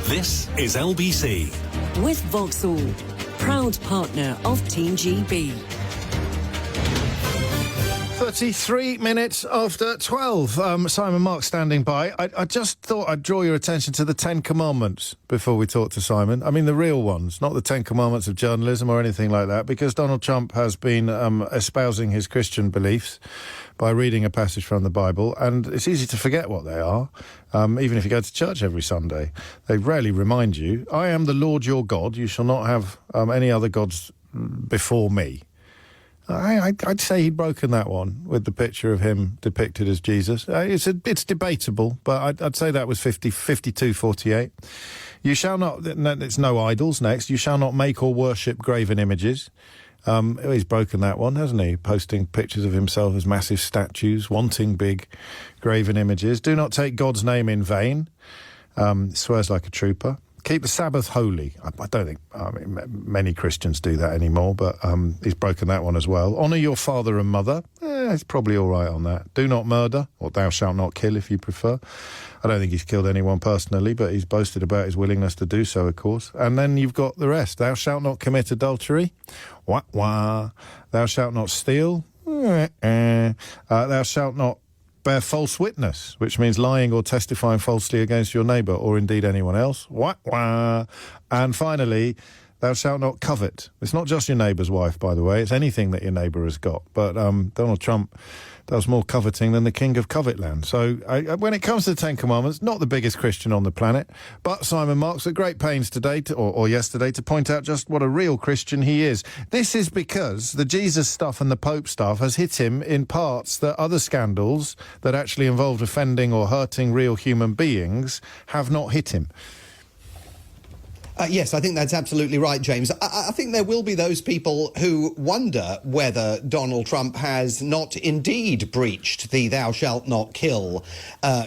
This is LBC. With Vauxhall, proud partner of Team GB. 33 minutes after 12. Simon Mark standing by. I just thought I'd draw your attention to the 10 Commandments before we talk to Simon. I mean, the real ones, not the 10 Commandments of journalism or anything like that, because Donald Trump has been espousing his Christian beliefs by reading a passage from the Bible, and it's easy to forget what they are, even if you go to church every Sunday. They rarely remind you, I am the Lord your God, you shall not have any other gods before me. I'd say he'd broken that one with the picture of him depicted as Jesus. It's debatable, but I'd say that was 52-48. You shall not, it's no idols next, you shall not make or worship graven images. He's broken that one, hasn't he? Posting pictures of himself as massive statues, wanting big graven images. Do not take God's name in vain. Swears like a trooper. Keep the Sabbath holy. I don't think many Christians do that anymore, but he's broken that one as well. Honour your father and mother. He's probably all right on that. Do not murder, or thou shalt not kill if you prefer. I don't think he's killed anyone personally, but he's boasted about his willingness to do so, of course. And then you've got the rest. Thou shalt not commit adultery. Wah, wah. Thou shalt not steal. Thou shalt not bear false witness, which means lying or testifying falsely against your neighbour or indeed anyone else. Wah, wah. And finally, thou shalt not covet. It's not just your neighbour's wife, by the way. It's anything that your neighbour has got. But Donald Trump does more coveting than the king of Covetland. So when it comes to the 10 Commandments, not the biggest Christian on the planet, but Simon Mark's at great pains today, or yesterday, to point out just what a real Christian he is. This is because the Jesus stuff and the Pope stuff has hit him in parts that other scandals that actually involved offending or hurting real human beings have not hit him. Yes, I think that's absolutely right, James. I think there will be those people who wonder whether Donald Trump has not indeed breached the thou shalt not kill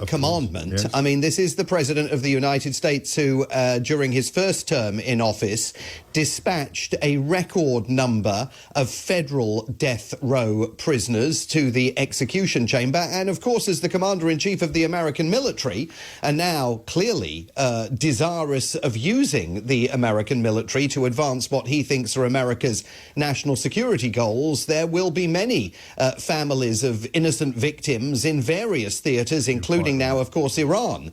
commandment. Yes. I mean, this is the President of the United States who, during his first term in office, dispatched a record number of federal death row prisoners to the execution chamber. And, of course, as the Commander-in-Chief of the American military, and now clearly desirous of using the American military to advance what he thinks are America's national security goals, there will be many families of innocent victims in various theatres, including now, of course, Iran,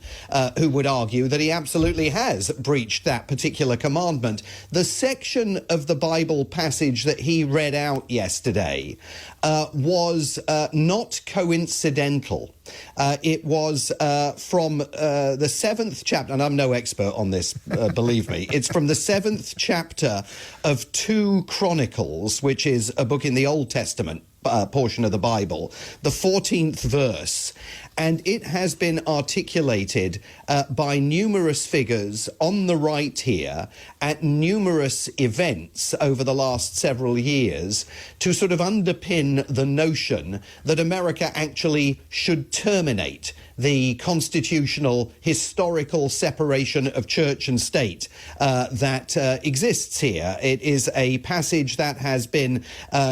who would argue that he absolutely has breached that particular commandment. The section of the Bible passage that he read out yesterday was not coincidental. It was from the 7th chapter, and I'm no expert on this, believe me. It's from the 7th chapter of 2 Chronicles, which is a book in the Old Testament portion of the Bible, the 14th verse. And it has been articulated by numerous figures on the right here at numerous events over the last several years to sort of underpin the notion that America actually should terminate the constitutional historical separation of church and state that exists here. It is a passage that has been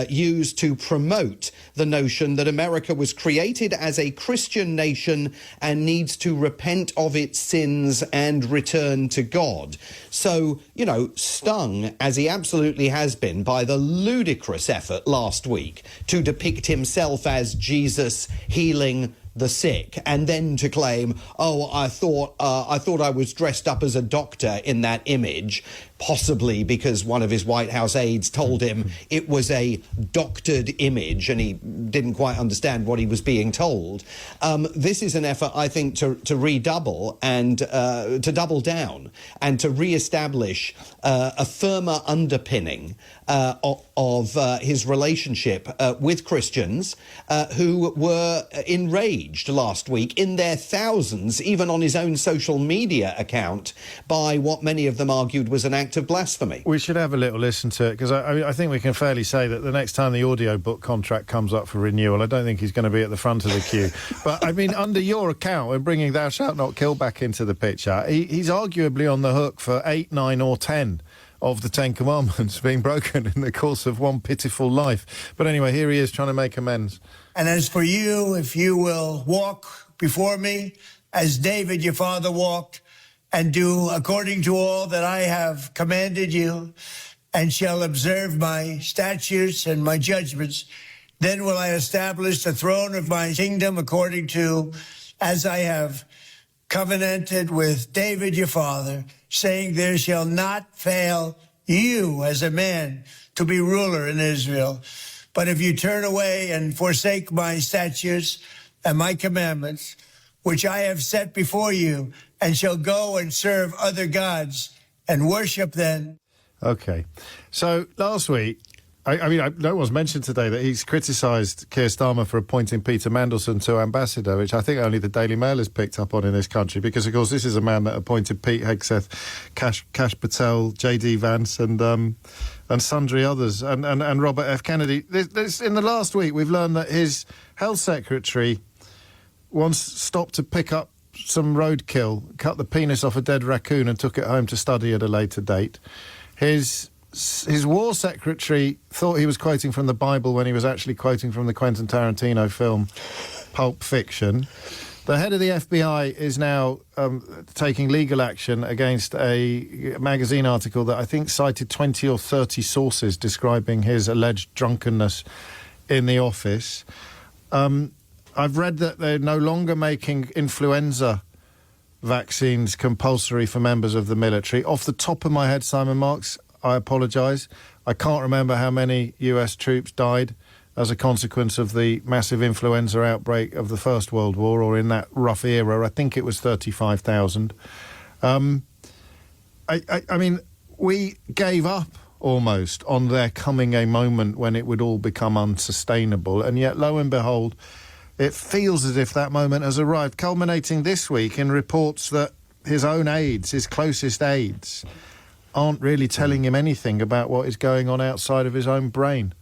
used to promote the notion that America was created as a Christian nation and needs to repent of its sins and return to God. So, you know, stung, as he absolutely has been, by the ludicrous effort last week to depict himself as Jesus healing the sick, and then to claim, oh, I thought I was dressed up as a doctor in that image, possibly because one of his White House aides told him it was a doctored image and he didn't quite understand what he was being told. This is an effort, I think, to redouble and to double down and to re-establish a firmer underpinning of his relationship with Christians who were enraged last week in their thousands, even on his own social media account, by what many of them argued was an act of blasphemy. We should have a little listen to it, because I think we can fairly say that the next time the audiobook contract comes up for renewal, I don't think he's going to be at the front of the queue. But, I mean, under your account, and bringing thou shalt not kill back into the picture, he's arguably on the hook for 8, 9 or 10 of the 10 Commandments being broken in the course of one pitiful life. But anyway, here he is trying to make amends. And as for you, if you will walk before me as David your father walked, and do according to all that I have commanded you, and shall observe my statutes and my judgments, then will I establish the throne of my kingdom according to as I have covenanted with David your father, saying, there shall not fail you as a man to be ruler in Israel. But if you turn away and forsake my statutes and my commandments, which I have set before you, and shall go and serve other gods and worship them. Okay. So last week, no one's mentioned today that he's criticised Keir Starmer for appointing Peter Mandelson to ambassador, which I think only the Daily Mail has picked up on in this country, because, of course, this is a man that appointed Pete Hegseth, Kash Patel, J.D. Vance and sundry others, and Robert F. Kennedy. In the last week, we've learned that his health secretary once stopped to pick up some roadkill, cut the penis off a dead raccoon and took it home to study at a later date. His war secretary thought he was quoting from the Bible when he was actually quoting from the Quentin Tarantino film Pulp Fiction. The head of the FBI is now taking legal action against a magazine article that I think cited 20 or 30 sources describing his alleged drunkenness in the office. I've read that they're no longer making influenza vaccines compulsory for members of the military. Off the top of my head, Simon Marks, I apologise, I can't remember how many US troops died as a consequence of the massive influenza outbreak of the First World War, or in that rough era. I think it was 35,000. I mean, we gave up almost on there coming a moment when it would all become unsustainable, and yet, lo and behold, it feels as if that moment has arrived, culminating this week in reports that his own aides, his closest aides, aren't really telling him anything about what is going on outside of his own brain.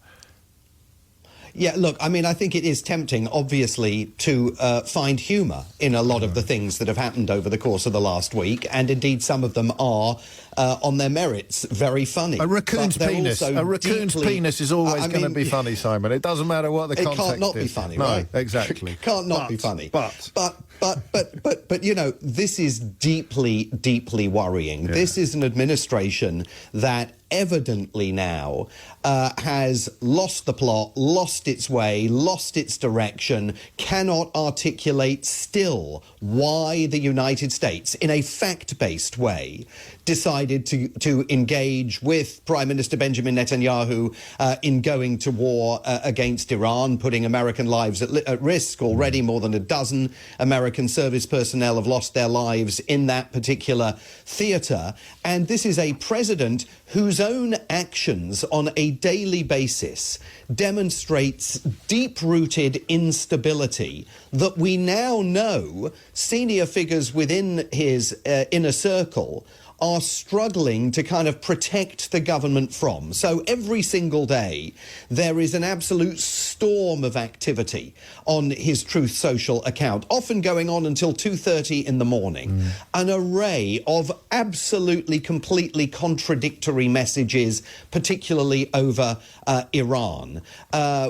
Yeah, look, I mean, I think it is tempting, obviously, to find humour in a lot of the things that have happened over the course of the last week, and indeed some of them are, on their merits, very funny. A raccoon's penis. A raccoon's penis is always going to be funny, Simon. It doesn't matter what the context is. It can't not be funny, right? No, exactly. Can't not be funny. But you know, this is deeply, deeply worrying. Yeah. This is an administration that evidently now has lost the plot, lost its way, lost its direction, cannot articulate still why the United States, in a fact-based way, decided to engage with Prime Minister Benjamin Netanyahu in going to war against Iran, putting American lives at risk. Already more than a dozen American service personnel have lost their lives in that particular theatre. And this is a president whose own actions on a daily basis demonstrates deep-rooted instability that we now know senior figures within his inner circle are struggling to kind of protect the government from. So every single day there is an absolute storm of activity on his Truth Social account, often going on until 2:30 in the morning. An array of absolutely, completely contradictory messages, particularly over Iran.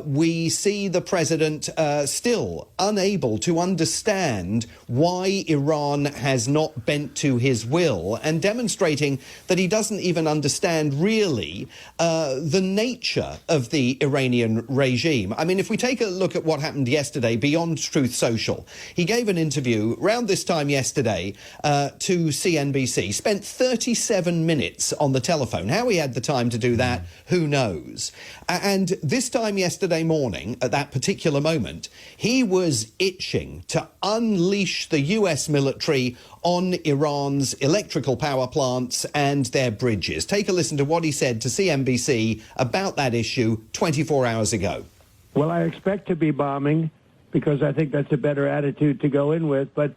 We see the president still unable to understand why Iran has not bent to his will, and demonstrating that he doesn't even understand really the nature of the Iranian regime. I mean, if we take a look at what happened yesterday beyond Truth Social, he gave an interview around this time yesterday to CNBC, spent 37 minutes on the telephone. How he had the time to do that, who knows? And this time yesterday morning, at that particular moment, he was itching to unleash the US military on Iran's electrical power plants and their bridges. Take a listen to what he said to CNBC about that issue 24 hours ago. Well, I expect to be bombing because I think that's a better attitude to go in with. But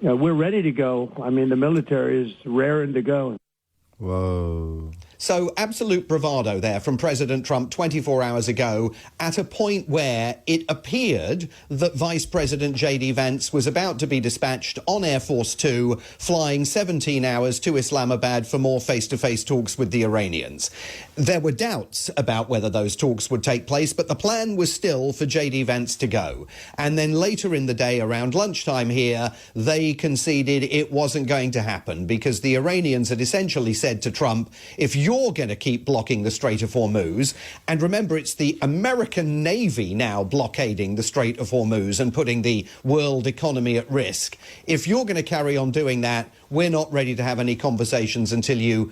we're ready to go. I mean, the military is raring to go. Whoa. So absolute bravado there from President Trump 24 hours ago, at a point where it appeared that Vice President J.D. Vance was about to be dispatched on Air Force Two, flying 17 hours to Islamabad for more face-to-face talks with the Iranians. There were doubts about whether those talks would take place, but the plan was still for J.D. Vance to go. And then later in the day, around lunchtime here, they conceded it wasn't going to happen because the Iranians had essentially said to Trump, if you're going to keep blocking the Strait of Hormuz, and remember, it's the American Navy now blockading the Strait of Hormuz and putting the world economy at risk. If you're going to carry on doing that, we're not ready to have any conversations until you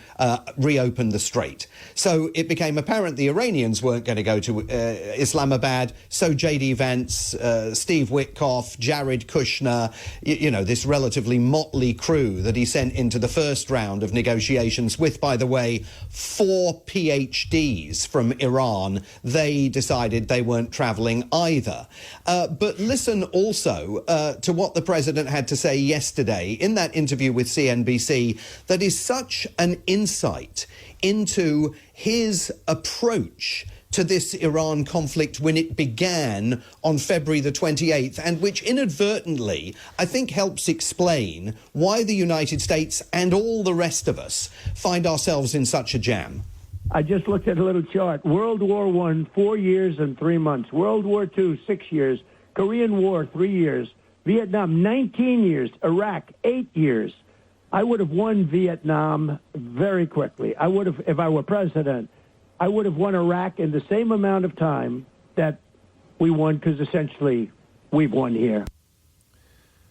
reopen the strait. So it became apparent the Iranians weren't going to go to Islamabad, so J.D. Vance, Steve Witkoff, Jared Kushner, you know, this relatively motley crew that he sent into the first round of negotiations with, by the way, 4 PhDs from Iran. They decided they weren't travelling either. But listen also to what the president had to say yesterday in that interview with CNBC that is such an insight into his approach to this Iran conflict when it began on February the 28th, and which inadvertently, I think, helps explain why the United States and all the rest of us find ourselves in such a jam. I just looked at a little chart. World War I, 4 years and 3 months. World War II, 6 years. Korean War, 3 years. Vietnam, 19 years. Iraq, 8 years. I would have won Vietnam very quickly. I would have, if I were president, I would have won Iraq in the same amount of time that we won, because essentially we've won here.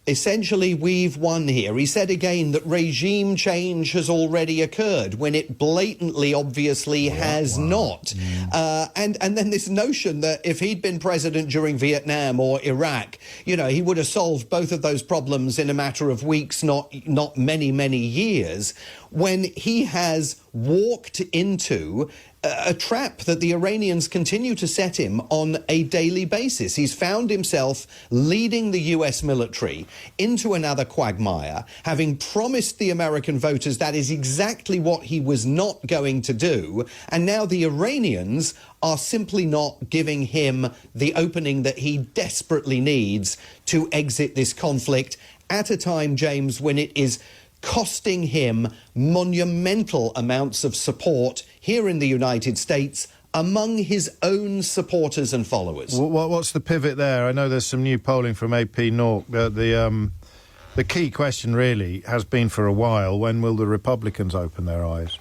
Essentially, we've won here. He said again that regime change has already occurred when it blatantly, obviously, has not. And then this notion that if he'd been president during Vietnam or Iraq, you know, he would have solved both of those problems in a matter of weeks, not many, many years, when he has walked into a trap that the Iranians continue to set him on a daily basis. He's found himself leading the US military into another quagmire, having promised the American voters that is exactly what he was not going to do, and now the Iranians are simply not giving him the opening that he desperately needs to exit this conflict at a time, James, when it is costing him monumental amounts of support here in the United States among his own supporters and followers. What's the pivot there? I know there's some new polling from AP North. The key question really has been for a while, when will the Republicans open their eyes?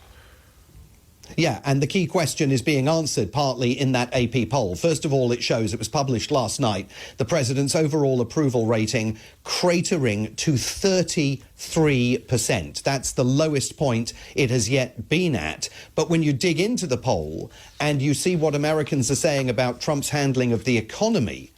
Yeah, and the key question is being answered partly in that AP poll. First of all, it shows, it was published last night, the president's overall approval rating cratering to 33%. That's the lowest point it has yet been at. But when you dig into the poll and you see what Americans are saying about Trump's handling of the economy,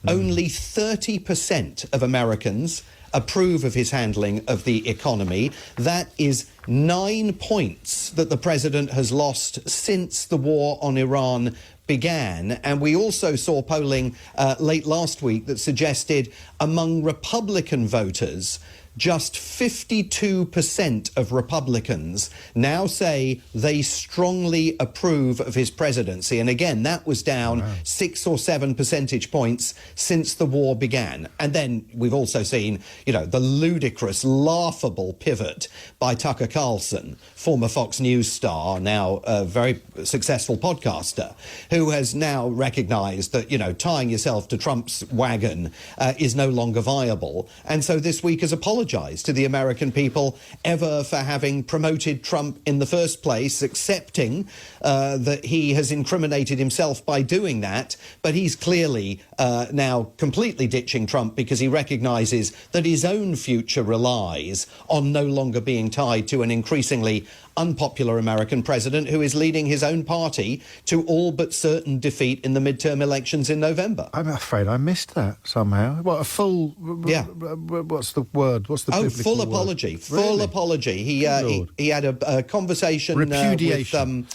only 30% of Americans approve of his handling of the economy. That is 9 points that the president has lost since the war on Iran began. And we also saw polling late last week that suggested among Republican voters, just 52% of Republicans now say they strongly approve of his presidency. And again, that was down 6 or 7 percentage points since the war began. And then we've also seen, you know, the ludicrous, laughable pivot by Tucker Carlson, former Fox News star, now a very successful podcaster, who has now recognized that, you know, tying yourself to Trump's wagon is no longer viable. And so this week has apologized to the American people ever for having promoted Trump in the first place, accepting that he has incriminated himself by doing that. But he's clearly now completely ditching Trump because he recognizes that his own future relies on no longer being tied to an increasingly unpopular American president who is leading his own party to all but certain defeat in the midterm elections in November. I'm afraid I missed that somehow. What, a full... Yeah. What's the word? What's the biblical full word? apology. Really? Full apology. He had a conversation repudiation.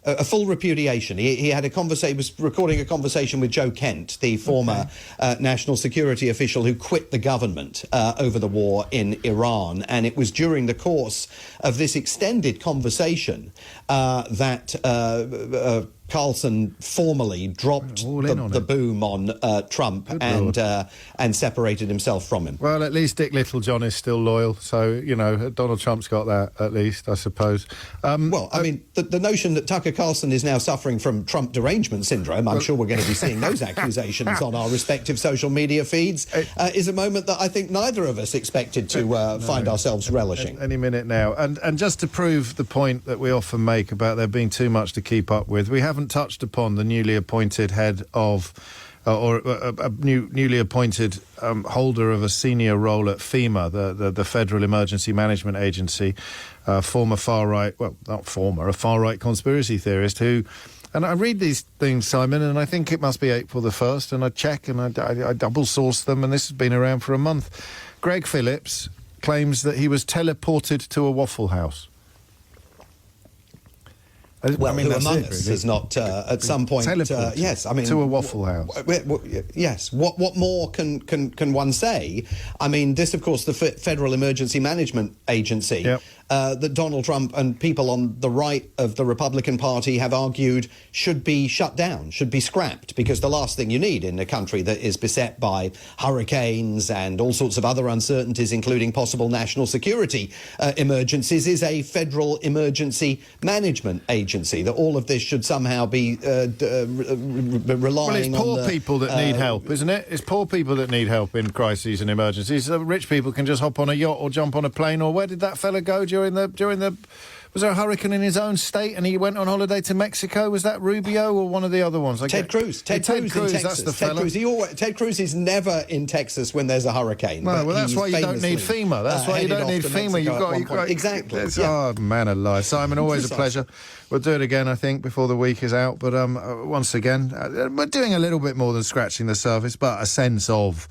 a full repudiation. He had a conversation. Was recording a conversation with Joe Kent, the former national security official who quit the government over the war in Iran, and it was during the course of this extended conversation that Carlson formally dropped the boom on Trump and separated himself from him. Well, at least Dick Littlejohn is still loyal, so, you know, Donald Trump's got that, at least, I suppose. Well, I mean, the notion that Tucker Carlson is now suffering from Trump derangement syndrome, I'm sure we're going to be seeing those accusations on our respective social media feeds, is a moment that I think neither of us expected to find ourselves relishing. Any minute now. And just to prove the point that we often make about there being too much to keep up with, we haven't touched upon the newly appointed head of, newly appointed holder of a senior role at FEMA, the Federal Emergency Management Agency, former far-right, well, not former, a far-right conspiracy theorist who... And I read these things, Simon, and I think it must be April the 1st, and I check and I double-source them, and this has been around for a month. Greg Phillips claims that he was teleported to a Waffle House. Well, I mean, who among us has not at some point? Yes, I mean, to a Waffle House. Yes. What more can one say? I mean, this, of course, the Federal Emergency Management Agency that Donald Trump and people on the right of the Republican Party have argued should be shut down, should be scrapped, because the last thing you need in a country that is beset by hurricanes and all sorts of other uncertainties, including possible national security emergencies, is a Federal Emergency Management Agency. That all of this should somehow be relying well, it's poor on people that need help, isn't it? It's poor people that need help in crises and emergencies. Rich people can just hop on a yacht or jump on a plane. Or where did that fella go during the? Was there a hurricane in his own state and he went on holiday to Mexico? Was that Rubio or one of the other ones? Ted Cruz. Ted Cruz in Texas. That's the fella. Ted Cruz is never in Texas when there's a hurricane. No, well, that's why you don't need FEMA. That's why you don't need FEMA. You've got exactly. Oh, man alive. Simon, always a pleasure. We'll do it again, I think, before the week is out. But once again, we're doing a little bit more than scratching the surface, but a sense of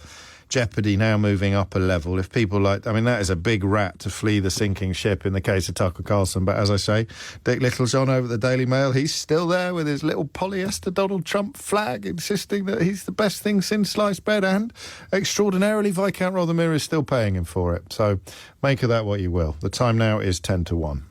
jeopardy now moving up a level. If people like, I mean, that is a big rat to flee the sinking ship in the case of Tucker Carlson. But as I say, Dick Littlejohn over at the Daily Mail, he's still there with his little polyester Donald Trump flag, insisting that he's the best thing since sliced bread, and extraordinarily Viscount Rothermere is still paying him for it. So make of that what you will. The time now is 10 to 1.